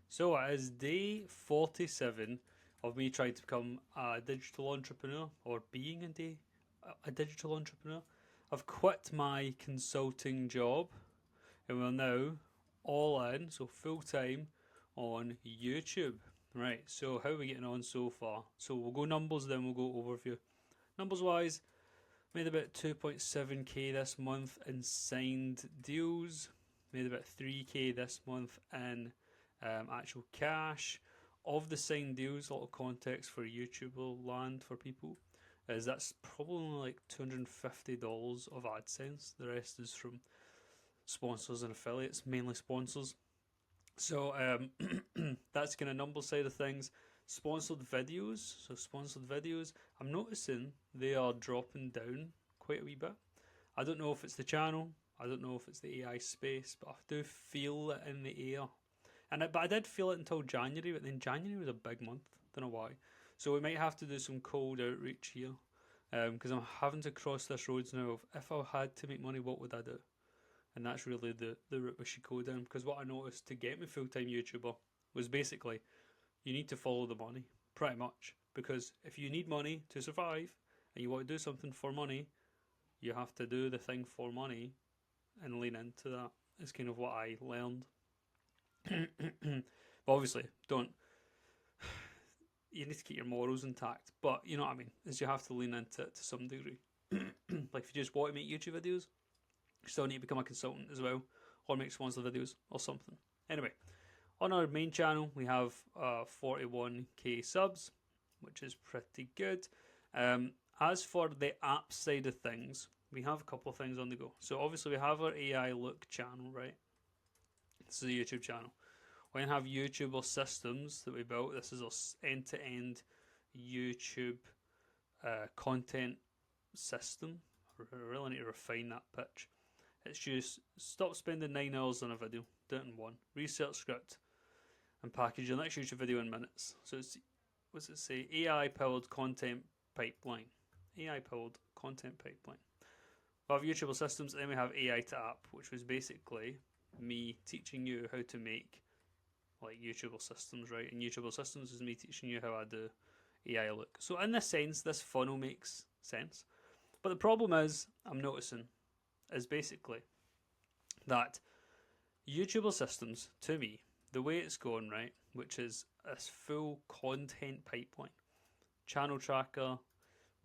So it is day 47 of me trying to become a digital entrepreneur or being a digital entrepreneur. I've quit my consulting job and we're now all in, so full time on YouTube. Right, so how are we getting on so far? So we'll go numbers, then we'll go overview. Numbers wise, made about 2.7k this month in signed deals. Made about 3k this month in actual cash. Of the signed deals, a lot of context for YouTube will land for people is that's probably only like $250 of AdSense. The rest is from sponsors and affiliates, mainly sponsors. So that's kind of number side of things. Sponsored videos. So sponsored videos. I'm noticing they are dropping down quite a wee bit. I don't know if it's the channel. I don't know if it's the AI space, but I do feel it in the air. But I did feel it until January. But then January was a big month. Don't know why. So we might have to do some cold outreach here, because I'm having to cross this roads now. Of if I had to make money, what would I do? And that's really the route we should go down. Because what I noticed to get me full time YouTuber was basically you need to follow the money, pretty much. Because if you need money to survive and you want to do something for money, you have to do the thing for money and lean into that. Is kind of what I learned. But obviously, don't. You need to keep your morals intact. But you know what I mean? Is you have to lean into it to some degree. Like if you just want to make YouTube videos, you still need to become a consultant as well, or make sponsor videos or something. Anyway, on our main channel, we have 41k subs, which is pretty good. As for the app side of things, we have a couple of things on the go. So obviously we have our AI look channel, right? This is a YouTube channel. We have YouTuber systems that we built. This is our end-to-end YouTube content system. I really need to refine that pitch. It's just stop spending 9 hours on a video, do it in one. Research script and package your next YouTube video in minutes. So it's, what's it say? AI powered content pipeline. AI powered content pipeline. We have YouTuber systems, and then we have AI to app, which was basically me teaching you how to make like YouTuber systems, right? And YouTuber systems is me teaching you how I do AI look. So in this sense, this funnel makes sense. But the problem is, I'm noticing, is basically that YouTuber systems, to me, the way it's going, right, which is this full content pipeline, channel tracker,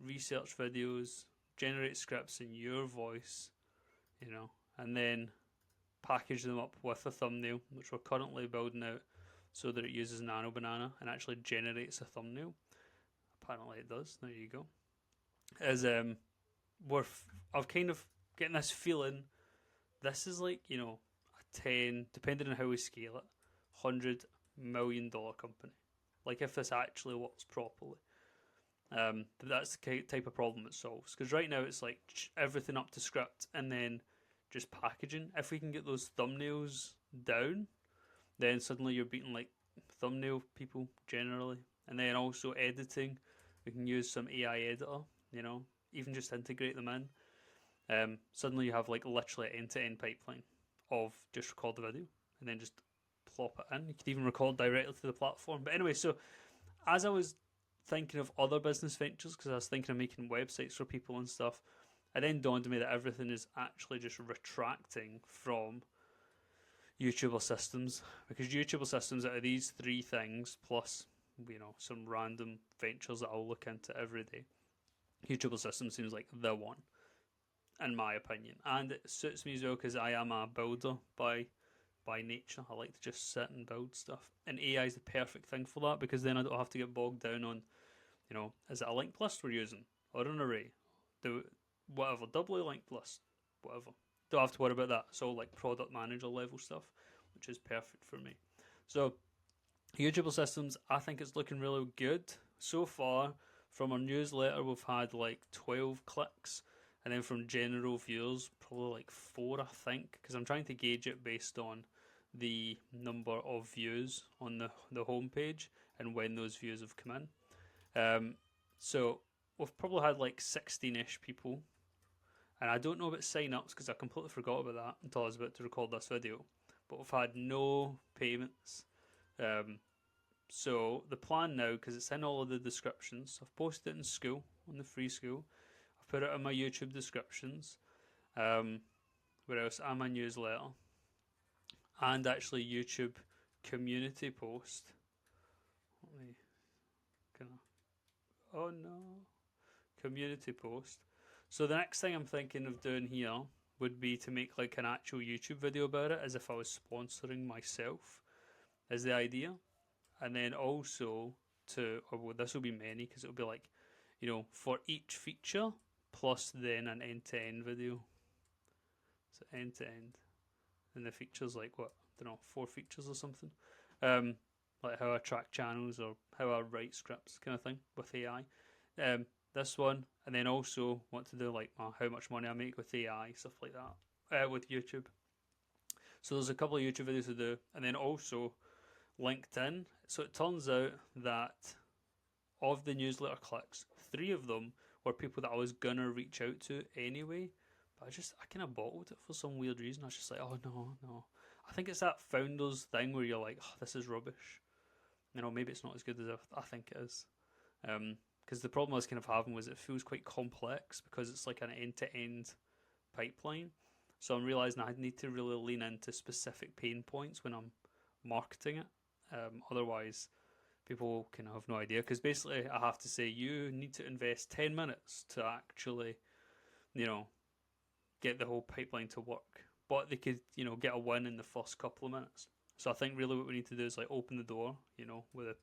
research videos, generate scripts in your voice, you know, and then package them up with a thumbnail, which we're currently building out so that it uses Nano Banana and actually generates a thumbnail. Apparently it does. There you go. Is I've kind of getting this feeling. This is like, you know, a 10, depending on how we scale it, $100 million company. Like if this actually works properly. That's the type of problem it solves. Because right now it's like everything up to script and then just packaging. If we can get those thumbnails down, then suddenly you're beating like thumbnail people generally. And then also editing. We can use some AI editor, you know, even just integrate them in. Suddenly you have like literally an end-to-end pipeline of just record the video and then just plop it in. You could even record directly to the platform. But anyway, so as I was thinking of other business ventures, because I was thinking of making websites for people and stuff, it then dawned on me that everything is actually just retracting from YouTuber systems, because YouTuber systems are these three things plus, you know, some random ventures that I'll look into every day. YouTuber systems seems like the one, in my opinion, and it suits me as well because I am a builder by nature. I like to just sit and build stuff, and AI is the perfect thing for that because then I don't have to get bogged down on, you know, is it a linked list we're using or an array, do whatever, doubly linked list, whatever. Don't have to worry about that. It's all like product manager level stuff, which is perfect for me. So YouTuber systems, I think it's looking really good so far. From our newsletter, we've had like 12 clicks, and then from general viewers, probably like 4, I think, because I'm trying to gauge it based on the number of views on the homepage and when those views have come in. So we've probably had like 16-ish people, and I don't know about sign-ups because I completely forgot about that until I was about to record this video. But we've had no payments, So the plan now, because it's in all of the descriptions, I've posted it in school, on the free school. I've put it in my YouTube descriptions. Where else? And my newsletter. And actually YouTube community post. Let me kind of... Oh no. Community post. So the next thing I'm thinking of doing here would be to make like an actual YouTube video about it, as if I was sponsoring myself, is the idea. And then also well, this will be many, because it'll be like, for each feature plus then an end-to-end video. So end-to-end. And the features like what? I don't know, 4 features or something. Like how I track channels or how I write scripts kind of thing with AI. This one, and then also want to do like how much money I make with AI, stuff like that, with YouTube. So there's a couple of YouTube videos to do, and then also LinkedIn. So it turns out that of the newsletter clicks, 3 of them were people that I was gonna reach out to anyway, but I kind of bottled it for some weird reason. I was just like, oh no. I think it's that founders thing where you're like, oh, this is rubbish. Maybe it's not as good as I think it is. Because the problem I was kind of having was it feels quite complex because it's like an end-to-end pipeline. So I'm realising I need to really lean into specific pain points when I'm marketing it. Otherwise, people can have no idea. Because basically, I have to say, you need to invest 10 minutes to actually, get the whole pipeline to work. But they could, get a win in the first couple of minutes. So I think really what we need to do is like open the door, with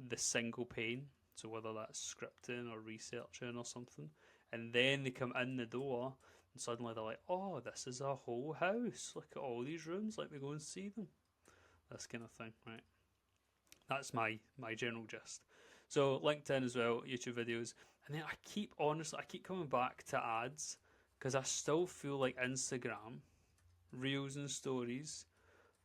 the single pane. So whether that's scripting or researching or something, and then they come in the door and suddenly they're like, oh, this is a whole house. Look at all these rooms. Let me go and see them. This kind of thing, right? That's my general gist. So LinkedIn as well, YouTube videos, and then I keep coming back to ads because I still feel like Instagram, Reels and Stories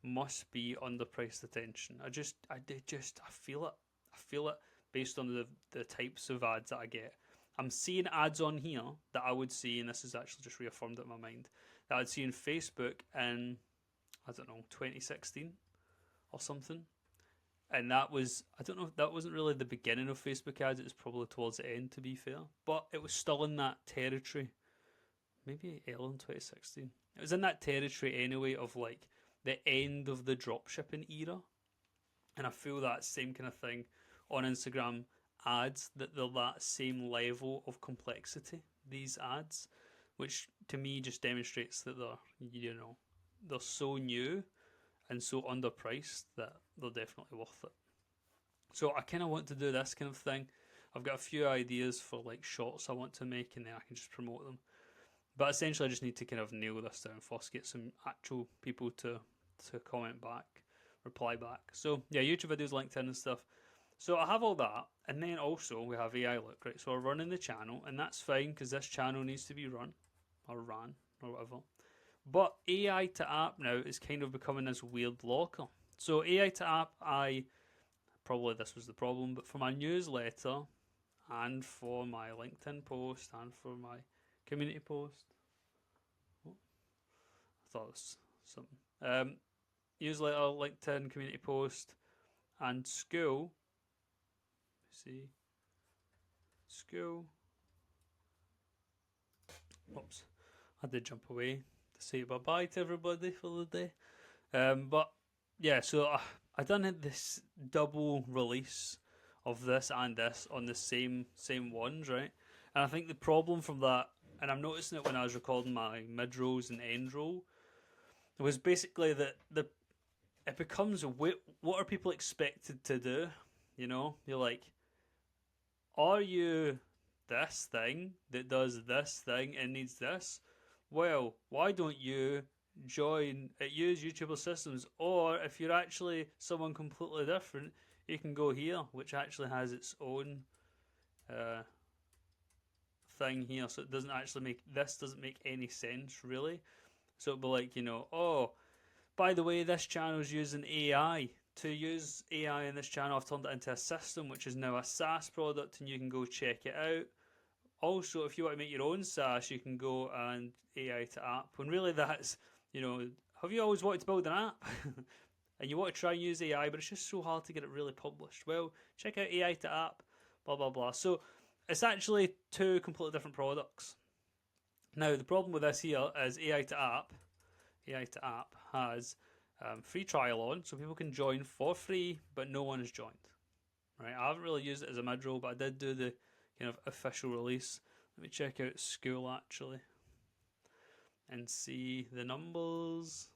must be underpriced attention. I feel it. I feel it based on the types of ads that I get. I'm seeing ads on here that I would see, and this is actually just reaffirmed in my mind, that I'd see in Facebook in, 2016 or something. And that was, I don't know, that wasn't really the beginning of Facebook ads, it was probably towards the end, to be fair. But it was still in that territory. Maybe early in 2016. It was in that territory anyway of like the end of the dropshipping era. And I feel that same kind of thing on Instagram ads, that they're that same level of complexity, these ads, which to me just demonstrates that they're so new and so underpriced that they're definitely worth it. So I kind of want to do this kind of thing. I've got a few ideas for like shorts I want to make, and then I can just promote them. But essentially I just need to kind of nail this down first, get some actual people to comment back, reply back. So yeah, YouTube videos, LinkedIn and stuff. So I have all that, and then also we have AI look, right? So we're running the channel, and that's fine because this channel needs to be run, or ran, or whatever. But AI to app now is kind of becoming this weird locker. So AI to app, probably this was the problem, but for my newsletter, and for my LinkedIn post, and for my community post, I thought it was something. Newsletter, LinkedIn, community post, and school. See, school. Oops, I did jump away to say bye bye to everybody for the day. But yeah, so I done this double release of this and this on the same ones, right? And I think the problem from that, and I'm noticing it when I was recording my mid rolls and end roll, was basically that it becomes what are people expected to do? You're like, are you this thing that does this thing and needs this? Well, why don't you use YouTuber systems? Or if you're actually someone completely different, you can go here, which actually has its own thing here. So it doesn't actually doesn't make any sense really. So it'll be like, oh, by the way, this channel is using AI. To use AI in this channel, I've turned it into a system, which is now a SaaS product, and you can go check it out. Also, if you want to make your own SaaS, you can go and AI to app. When really that's, have you always wanted to build an app? and you want to try and use AI, but it's just so hard to get it really published. Well, check out AI to app, blah, blah, blah. So it's actually two completely different products. Now, the problem with this here is AI to app has free trial on, so people can join for free, but no one has joined. Right? I haven't really used it as a mid-roll, but I did do the kind of official release. Let me check out school actually and see the numbers,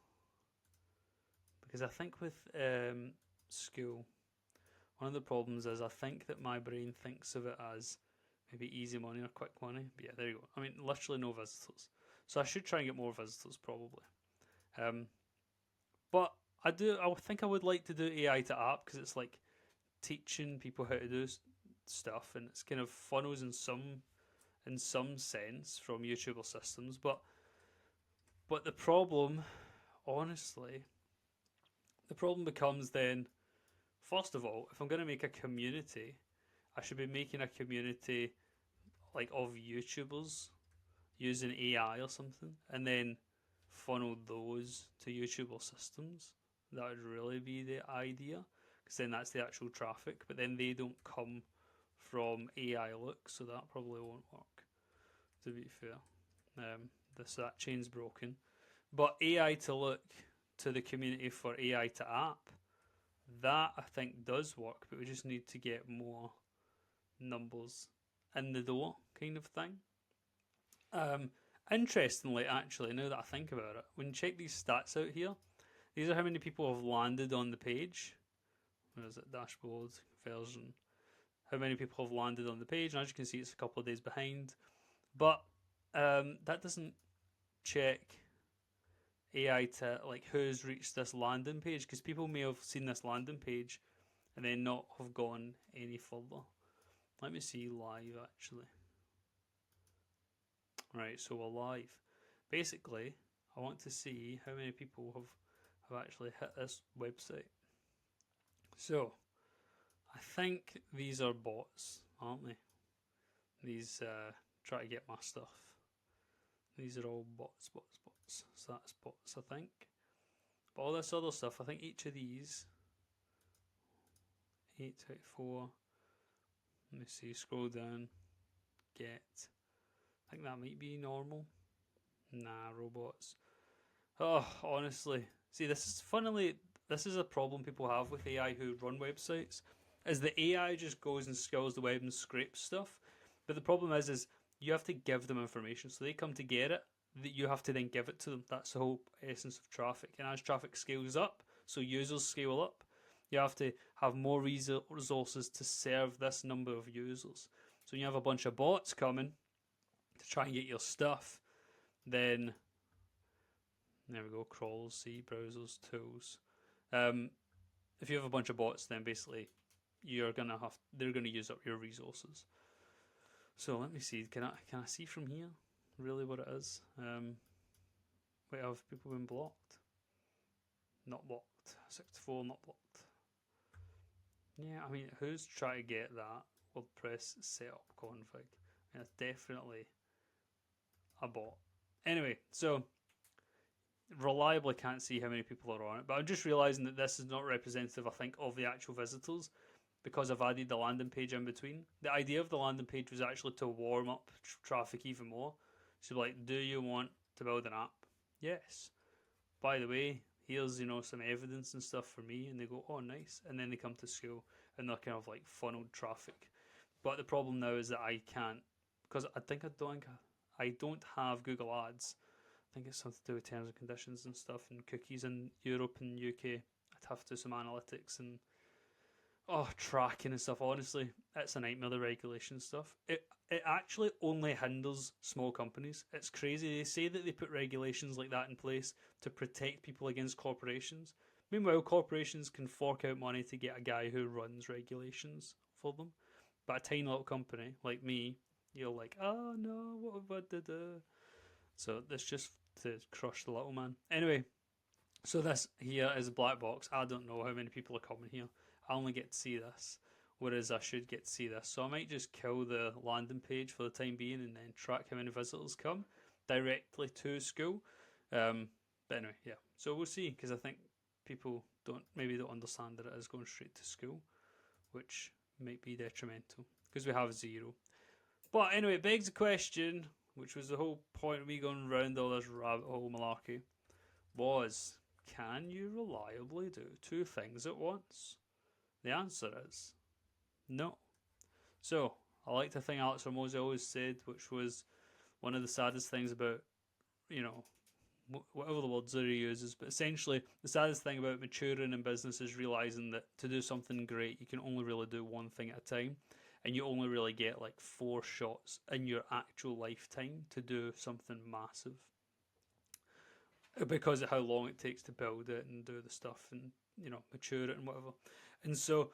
because I think with school, one of the problems is I think that my brain thinks of it as maybe easy money or quick money. But yeah, there you go. I mean, literally no visitors, so I should try and get more visitors probably. But I think I would like to do AI to app because it's like teaching people how to do stuff, and it's kind of funnels in some sense from YouTuber systems. But the problem, honestly, the problem becomes then, first of all, if I'm going to make a community, I should be making a community like of YouTubers using AI or something, and then funnel those to YouTuber systems. That would really be the idea, because then that's the actual traffic. But then they don't come from AI look, so that probably won't work. To be fair, that chain's broken. But AI to look to the community for AI to app, that I think does work, but we just need to get more numbers in the door, kind of thing. Interestingly, actually, now that I think about it, when you check these stats out here, these are how many people have landed on the page. Where is it? Dashboard version. How many people have landed on the page? And as you can see, it's a couple of days behind. But that doesn't check AI to like who's reached this landing page, because people may have seen this landing page and then not have gone any further. Let me see live actually. Right, so we're live. Basically, I want to see how many people have actually hit this website. So, I think these are bots, aren't they? These try to get my stuff. These are all bots. So that's bots, I think. But all this other stuff, I think each of these, 824, let me see, scroll down, get, I think that might be normal. Nah, robots. Oh, honestly. See, this is a problem people have with AI who run websites, is the AI just goes and scours the web and scrapes stuff. But the problem is you have to give them information. So they come to get it, that you have to then give it to them. That's the whole essence of traffic. And as traffic scales up, so users scale up, you have to have more resources to serve this number of users. So when you have a bunch of bots coming to try and get your stuff, then there we go, crawlers, see, browsers, tools. If you have a bunch of bots, then basically they're gonna use up your resources. So let me see, can I see from here really what it is? Wait, have people been blocked? Not blocked. 64 not blocked. Yeah, I mean, who's trying to get that WordPress setup config? And it's definitely a bot. Anyway, so reliably can't see how many people are on it, but I'm just realizing that this is not representative, I think, of the actual visitors, because I've added the landing page in between. The idea of the landing page was actually to warm up traffic even more. So like, do you want to build an app? Yes. By the way, here's some evidence and stuff for me, and they go, oh nice, and then they come to school and they're kind of like funneled traffic. But the problem now is that I can't, because I don't have Google Ads. I think it's something to do with terms and conditions and stuff and cookies in Europe and UK. I'd have to do some analytics and tracking and stuff. Honestly, it's a nightmare, the regulation stuff. It actually only hinders small companies. It's crazy. They say that they put regulations like that in place to protect people against corporations. Meanwhile, corporations can fork out money to get a guy who runs regulations for them. But a tiny little company like me, you're like, oh no, what have I done? So that's just to crush the little man. Anyway, so this here is a black box. I don't know how many people are coming here. I only get to see this, whereas I should get to see this. So I might just kill the landing page for the time being and then track how many visitors come directly to school. But anyway, yeah. So we'll see, because I think people don't understand that it is going straight to school, which might be detrimental because we have zero. But anyway, it begs the question, which was the whole point of me going round all this rabbit hole malarkey, was, can you reliably do two things at once? The answer is no. So, I like to think Alex Hormozi always said, which was one of the saddest things about, you know, whatever the words that he uses, but essentially the saddest thing about maturing in business is realizing that to do something great, you can only really do one thing at a time, and you only really get like 4 shots in your actual lifetime to do something massive because of how long it takes to build it and do the stuff and, you know, mature it and whatever. And so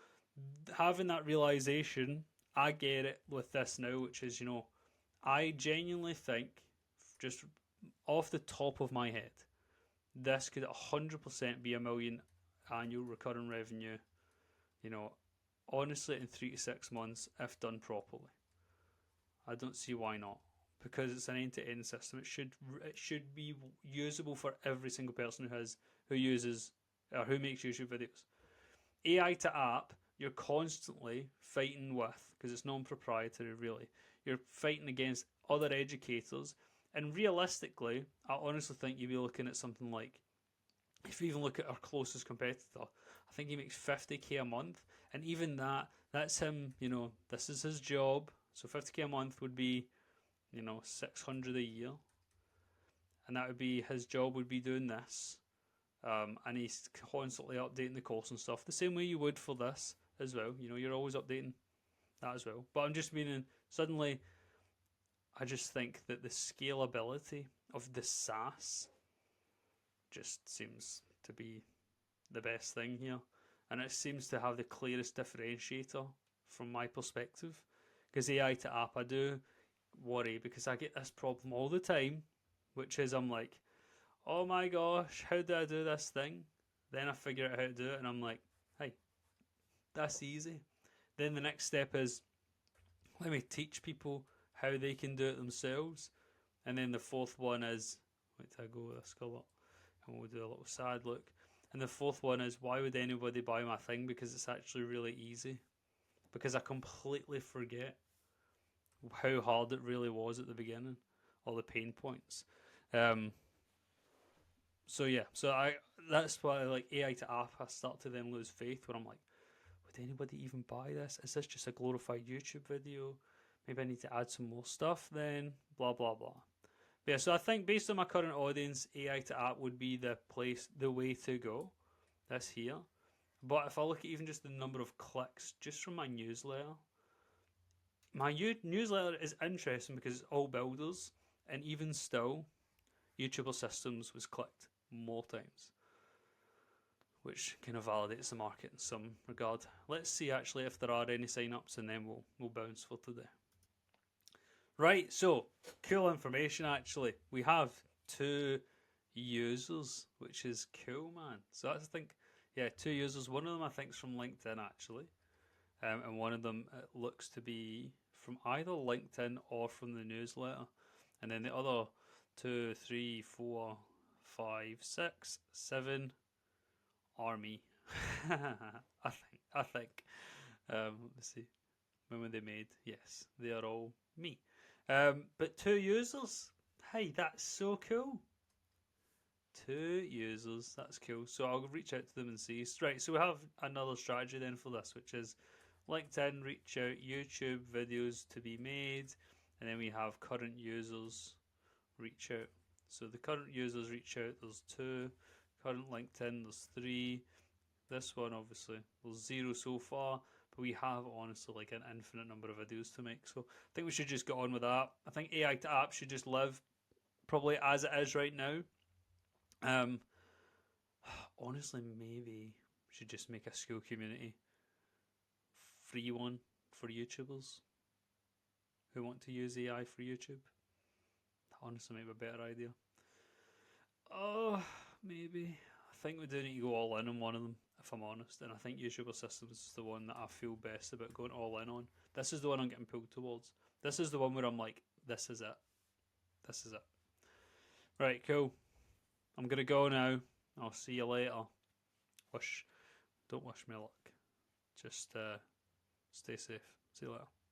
having that realization, I get it with this now, which is, you know, I genuinely think, just off the top of my head, this could 100% be a million annual recurring revenue, you know, honestly in 3 to 6 months if done properly. I don't see why not, because it's an end-to-end system. It should be usable for every single person who uses or who makes YouTube videos. AI to app, you're constantly fighting with, because it's non-proprietary really. You're fighting against other educators, and realistically, I honestly think you'd be looking at something like, if you even look at our closest competitor, I think he makes 50k a month, and even that's him, you know, this is his job, so 50k a month would be, you know, 600 a year, and that would be, his job would be doing this, and he's constantly updating the course and stuff, the same way you would for this as well, you know, you're always updating that as well, but I'm just meaning, suddenly, I just think that the scalability of the SaaS just seems to be the best thing here, and it seems to have the clearest differentiator from my perspective, because AI to app, I do worry because I get this problem all the time, which is I'm like, oh my gosh, how do I do this thing? Then I figure out how to do it and I'm like, hey, that's easy. Then the next step is, let me teach people how they can do it themselves. And then the fourth one is, wait till I go with this colour and we'll do a little sad look. And the fourth one is, why would anybody buy my thing? Because it's actually really easy. Because I completely forget how hard it really was at the beginning, all the pain points. So yeah, that's why like AI to app, I start to then lose faith when I'm like, would anybody even buy this? Is this just a glorified YouTube video? Maybe I need to add some more stuff then, blah blah blah. But yeah, so I think based on my current audience, AI to app would be the way to go. This here. But if I look at even just the number of clicks just from my newsletter, newsletter is interesting because it's all builders, and even still, YouTuber Systems was clicked more times, which kind of validates the market in some regard. Let's see actually if there are any sign-ups, and then we'll bounce for today. Right, so cool information actually. We have 2 users, which is cool, man. So that's, I think, yeah, 2 users. One of them I think is from LinkedIn actually, and one of them looks to be from either LinkedIn or from the newsletter, and then the other 2, 3, 4, 5, 6, 7 are me. I think. Let's see. When were they made? Yes, they are all me. But 2 users. Hey, that's so cool. 2 users. That's cool. So I'll reach out to them and see. Right. So we have another strategy then for this, which is LinkedIn, reach out, YouTube videos to be made, and then we have current users reach out. So the current users reach out, there's 2, current LinkedIn, there's 3, this one obviously, there's 0 so far, but we have honestly like an infinite number of videos to make, so I think we should just get on with that. I think AI to app should just live probably as it is right now. Honestly, maybe we should just make a school community free one for YouTubers who want to use AI for YouTube. Honestly, maybe a better idea. Oh, maybe. I think we do need to go all in on one of them, if I'm honest. And I think YouTuber Systems is the one that I feel best about going all in on. This is the one I'm getting pulled towards. This is the one where I'm like, this is it. This is it. Right, cool. I'm going to go now. I'll see you later. Don't wish me luck. Just stay safe. See you later.